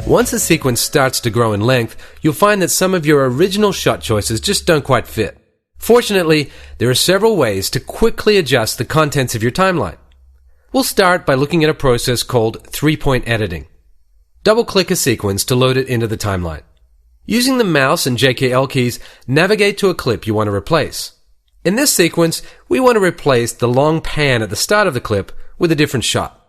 Once a sequence starts to grow in length, you'll find that some of your original shot choices just don't quite fit. Fortunately, there are several ways to quickly adjust the contents of your timeline. We'll start by looking at a process called three-point editing. Double-click a sequence to load it into the timeline. Using the mouse and JKL keys, navigate to a clip you want to replace. In this sequence, we want to replace the long pan at the start of the clip with a different shot.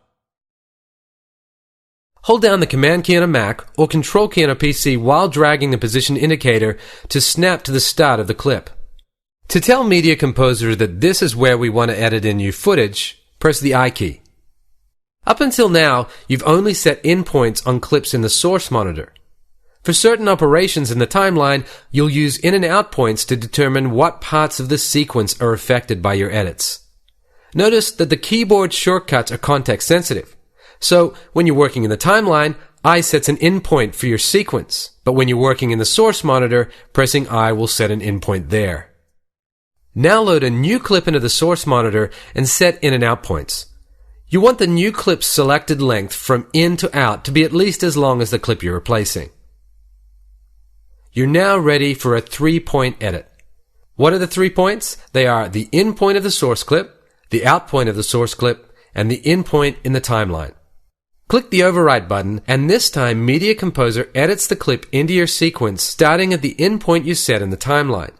Hold down the Command key on a Mac or Control key on a PC while dragging the position indicator to snap to the start of the clip. To tell Media Composer that this is where we want to edit in new footage, press the I key. Up until now, you've only set in points on clips in the source monitor. For certain operations in the timeline, you'll use in and out points to determine what parts of the sequence are affected by your edits. Notice that the keyboard shortcuts are context sensitive. So, when you're working in the timeline, I sets an in point for your sequence, but when you're working in the source monitor, pressing I will set an in point there. Now load a new clip into the source monitor and set in and out points. You want the new clip's selected length from in to out to be at least as long as the clip you're replacing. You're now ready for a three-point edit. What are the 3 points? They are the in point of the source clip, the out point of the source clip, and the in point in the timeline. Click the Overwrite button, and this time Media Composer edits the clip into your sequence starting at the in point you set in the timeline.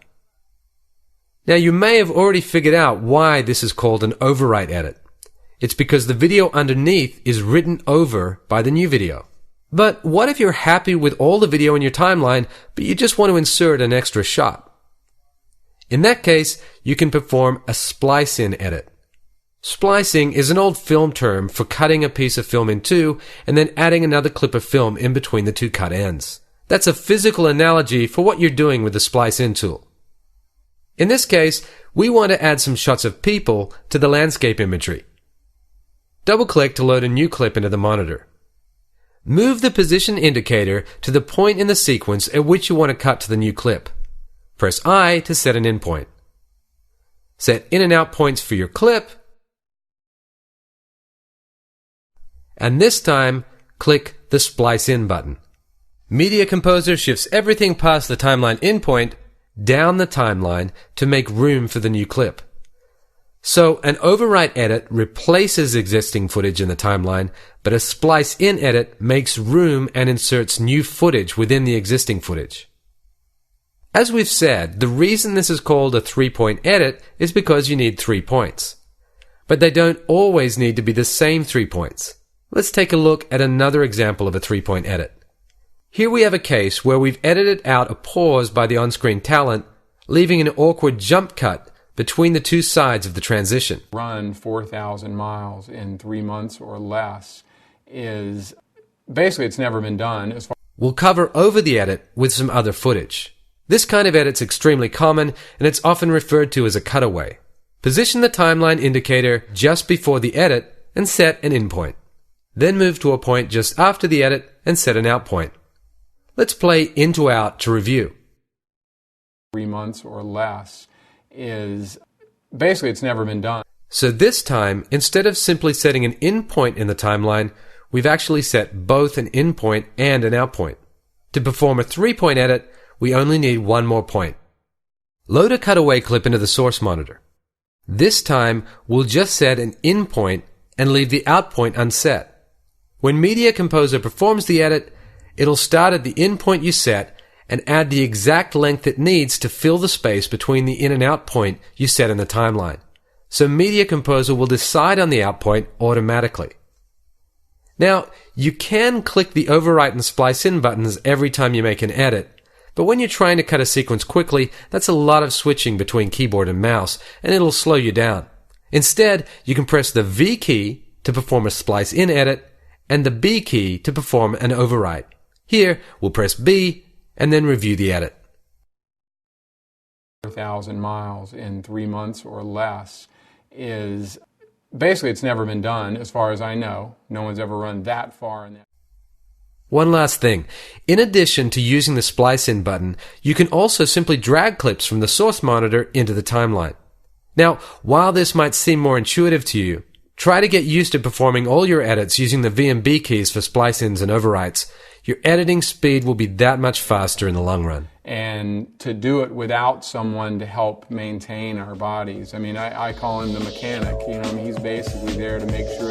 Now you may have already figured out why this is called an overwrite edit. It's because the video underneath is written over by the new video. But what if you're happy with all the video in your timeline, but you just want to insert an extra shot? In that case, you can perform a splice-in edit. Splicing is an old film term for cutting a piece of film in two and then adding another clip of film in between the two cut ends. That's a physical analogy for what you're doing with the splice-in tool. In this case, we want to add some shots of people to the landscape imagery. Double-click to load a new clip into the monitor. Move the position indicator to the point in the sequence at which you want to cut to the new clip. Press I to set an in point. Set in and out points for your clip, and this time, click the Splice In button. Media Composer shifts everything past the timeline in point down the timeline to make room for the new clip. So an overwrite edit replaces existing footage in the timeline, but a Splice In edit makes room and inserts new footage within the existing footage. As we've said, the reason this is called a three-point edit is because you need 3 points. But they don't always need to be the same 3 points. Let's take a look at another example of a three-point edit. Here we have a case where we've edited out a pause by the on-screen talent, leaving an awkward jump cut between the two sides of the transition. Run 4,000 miles in 3 months or less is basically it's never been done. We'll cover over the edit with some other footage. This kind of edit's extremely common and it's often referred to as a cutaway. Position the timeline indicator just before the edit and set an in point. Then move to a point just after the edit and set an out point. Let's play in to out to review. 3 months or less is basically it's never been done. So this time, instead of simply setting an in point in the timeline, we've actually set both an in point and an out point. To perform a three-point edit, we only need one more point. Load a cutaway clip into the source monitor. This time, we'll just set an in point and leave the out point unset. When Media Composer performs the edit, it'll start at the in point you set and add the exact length it needs to fill the space between the in and out point you set in the timeline. So Media Composer will decide on the out point automatically. Now, you can click the Overwrite and Splice In buttons every time you make an edit, but when you're trying to cut a sequence quickly, that's a lot of switching between keyboard and mouse, and it'll slow you down. Instead, you can press the V key to perform a Splice In edit, and the B key to perform an overwrite. Here, we'll press B and then review the edit. 4,000 miles in 3 months or less is basically it's never been done as far as I know. No one's ever run that far in that. One last thing. In addition to using the Splice In button, you can also simply drag clips from the source monitor into the timeline. Now, while this might seem more intuitive to you, Try to get used to performing all your edits using the VMB keys for splice-ins and overwrites. Your editing speed will be that much faster in the long run. And to do it without someone to help maintain our bodies. I mean, I call him the mechanic. You know, I mean, he's basically there to make sure